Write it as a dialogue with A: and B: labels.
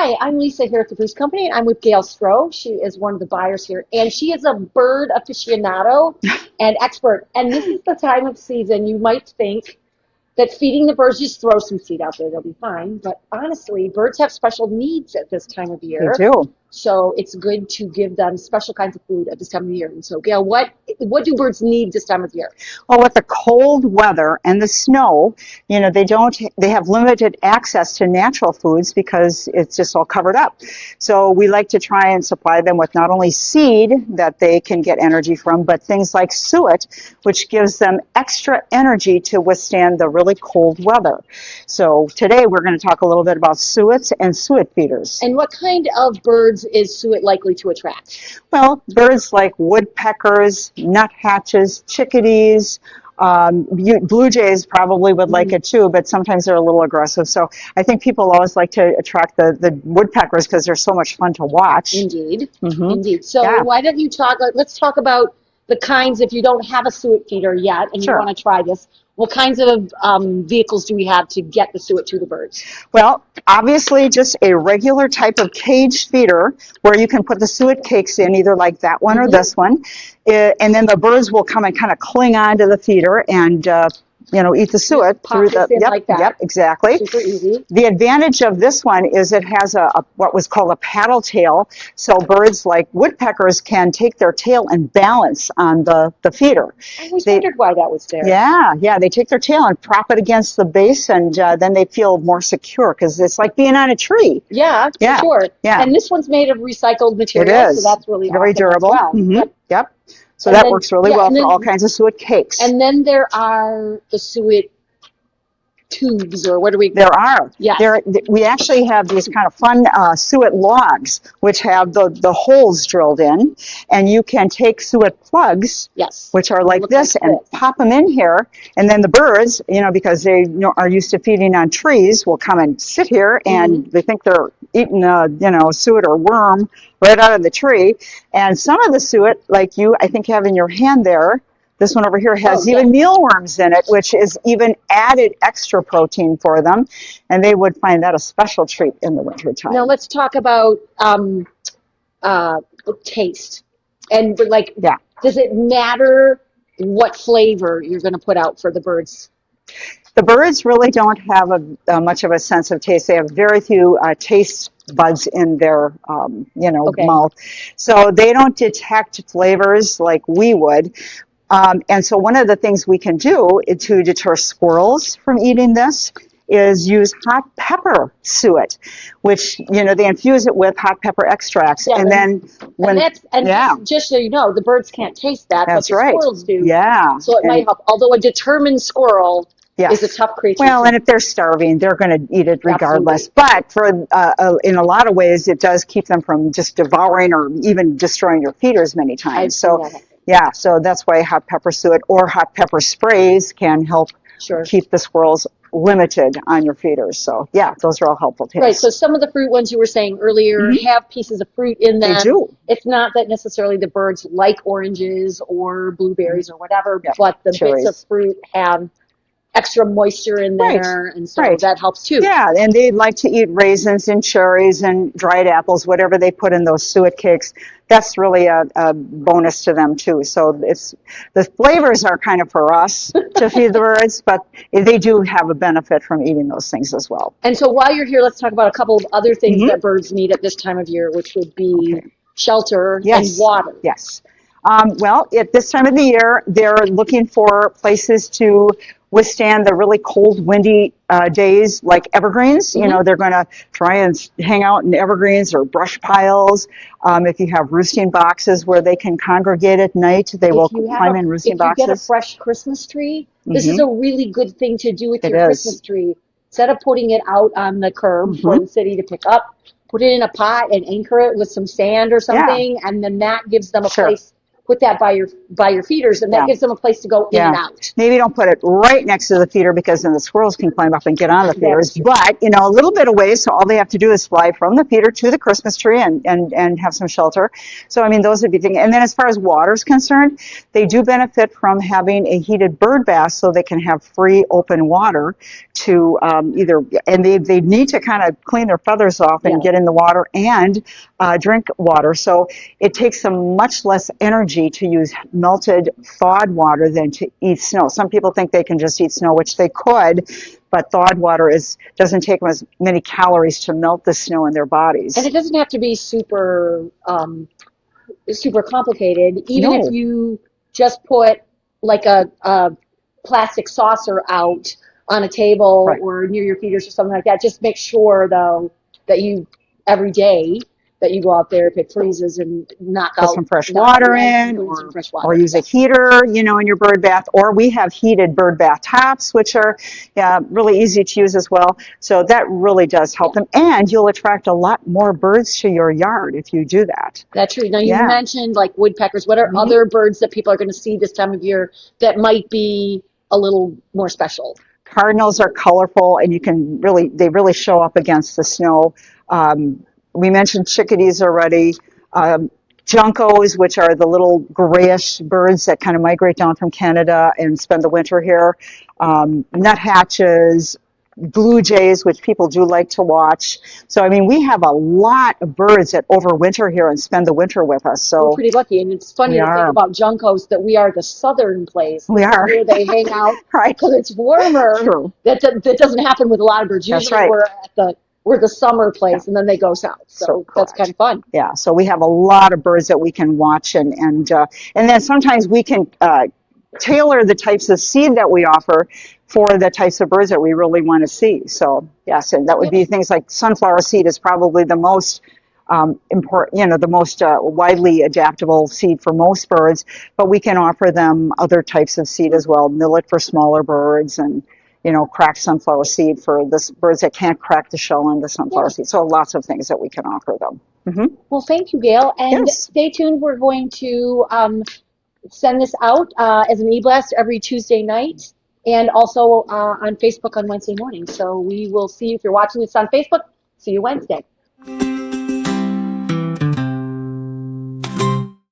A: Hi, I'm Lisa here at the Bruce Company, and I'm with Gail Stroh. She is one of the buyers here, and she is a bird aficionado and expert. And this is the time of season you might think that feeding the birds, just throw some seed out there, they'll be fine. But honestly, birds have special needs at this time of
B: They
A: year.
B: do.
A: So it's good to give them special kinds of food at this time of year. And so, Gail, what do birds need this time of year?
B: Well, with the cold weather and the snow, they have limited access to natural foods because it's just all covered up. So we like to try and supply them with not only seed that they can get energy from, but things like suet, which gives them extra energy to withstand the really cold weather. So today we're going to talk a little bit about suets and suet feeders.
A: And what kind of birds is suet likely to attract?
B: Well, birds like woodpeckers, nuthatches, chickadees, blue jays probably would like it too, but sometimes they're a little aggressive. So I think people always like to attract the woodpeckers because they're so much fun to watch.
A: Indeed.
B: Mm-hmm.
A: Indeed. So
B: Yeah.
A: why don't you let's talk about the kinds, if you don't have a suet feeder yet and
B: Sure.
A: you want to try this, what kinds of vehicles do we have to get the suet to the birds?
B: Well, obviously just a regular type of cage feeder where you can put the suet cakes in, either like that one or this one. And then the birds will come and kind of cling onto the feeder and eat the suet
A: Pop
B: through
A: this in like that.
B: Yep, exactly.
A: Super easy.
B: The advantage of this one is it has a what was called a paddle tail, so birds like woodpeckers can take their tail and balance on the feeder.
A: I always wondered why that was there.
B: Yeah, they take their tail and prop it against the base, and then they feel more secure because it's like being on a tree.
A: Yeah, for sure.
B: Yeah.
A: And this one's made of recycled material,
B: It is.
A: so that's really
B: very
A: awesome
B: durable.
A: as well.
B: Mm-hmm. Yep. So
A: And
B: that
A: then-
B: works really
A: yeah,
B: well
A: and
B: for
A: then-
B: all kinds of suet cakes.
A: And then there are the suet tubes, or what do we?
B: There are.
A: Yes.
B: We actually have these kind of fun suet logs, which have the holes drilled in, and you can take suet plugs,
A: Yes.
B: which are like
A: Look
B: this,
A: like
B: and
A: this.
B: pop them in here, and then the birds, because they are used to feeding on trees, will come and sit here, and they think they're eating suet or worm right out of the tree. And some of the suet, like you, I think, have in your hand there. This one over here has even mealworms in it, which is even added extra protein for them, and they would find that a special treat in the wintertime.
A: Now let's talk about taste. And does it matter what flavor you're going to put out for the birds?
B: The birds really don't have much of a sense of taste. They have very few taste buds in their mouth, so they don't detect flavors like we would. And so one of the things we can do to deter squirrels from eating this is use hot pepper suet, which, they infuse it with hot pepper extracts.
A: Yeah,
B: and then
A: just so you know, the birds can't taste that,
B: That's
A: but the
B: right.
A: squirrels do.
B: Yeah.
A: So it might help. Although a determined squirrel is a tough creature.
B: Well, and if they're starving, they're going to eat it regardless.
A: Absolutely.
B: But in a lot of ways, it does keep them from just devouring or even destroying your feeders many times. So that's why hot pepper suet or hot pepper sprays can help keep the squirrels limited on your feeders. So those are all helpful tips.
A: Right. So some of the fruit ones you were saying earlier have pieces of fruit in them.
B: They do.
A: It's not that necessarily the birds like oranges or blueberries or whatever, but the
B: cherries.
A: bits of fruit have extra moisture in there, and so that helps too.
B: Yeah, and they like to eat raisins and cherries and dried apples, whatever they put in those suet cakes. That's really a bonus to them too. So the flavors are kind of for us to feed the birds, but they do have a benefit from eating those things as well.
A: And so while you're here, let's talk about a couple of other things that birds need at this time of year, which would be shelter and water.
B: Yes. Well, at this time of the year, they're looking for places to withstand the really cold, windy days like evergreens. They're going to try and hang out in evergreens or brush piles. If you have roosting boxes where they can congregate at night, they will climb in roosting boxes.
A: If you get a fresh Christmas tree, this is a really good thing to do with your Christmas tree. Instead of putting it out on the curb for the city to pick up, put it in a pot and anchor it with some sand or something, and then that gives them a place put that by your feeders, and that
B: Yeah.
A: gives them a place to go in
B: Yeah.
A: and out.
B: Maybe don't put it right next to the feeder because then the squirrels can climb up and get on the feeders.
A: true.
B: But, a little bit away, so all they have to do is fly from the feeder to the Christmas tree and have some shelter. So, I mean, those would be things. And then as far as water is concerned, they do benefit from having a heated bird bath so they can have free open water to and they need to kind of clean their feathers off and
A: Yeah.
B: get in the water and drink water. So it takes them much less energy to use melted, thawed water than to eat snow. Some people think they can just eat snow, which they could, but thawed water doesn't take them as many calories to melt the snow in their bodies.
A: And it doesn't have to be super complicated. Even if
B: No.
A: you just put like a plastic saucer out on a table
B: Right.
A: or near your feeders or something like that, just make sure though that you every day that you go out there if it freezes and
B: Put some fresh water in, or use a heater, in your bird bath. Or we have heated bird bath tops, which are really easy to use as well. So that really does help them, and you'll attract a lot more birds to your yard if you do that.
A: That's true. Now you
B: Yeah.
A: mentioned like woodpeckers. What are other birds that people are going to see this time of year that might be a little more special?
B: Cardinals are colorful, and they really show up against the snow. We mentioned chickadees already. Juncos, which are the little grayish birds that kind of migrate down from Canada and spend the winter here. Nuthatches, blue jays, which people do like to watch. So, I mean, we have a lot of birds that overwinter here and spend the winter with us. So
A: we're pretty lucky, and it's funny to think about juncos that we are the southern place.
B: We are.
A: Where they hang out
B: Right.
A: because it's warmer.
B: True.
A: That doesn't happen with a lot of birds.
B: That's
A: Usually
B: right.
A: we're the summer place, and then they go south. So that's kind of fun.
B: Yeah. So we have a lot of birds that we can watch, and then sometimes we can tailor the types of seed that we offer for the types of birds that we really want to see. So yes, and that would be things like sunflower seed is probably the most important, the most widely adaptable seed for most birds, but we can offer them other types of seed as well, millet for smaller birds, and cracked sunflower seed for the birds that can't crack the shell in the sunflower seed. So lots of things that we can offer them. Mm-hmm.
A: Well, thank you, Gail. And stay tuned. We're going to send this out as an e-blast every Tuesday night and also on Facebook on Wednesday morning. So we will see you if you're watching this on Facebook. See you Wednesday.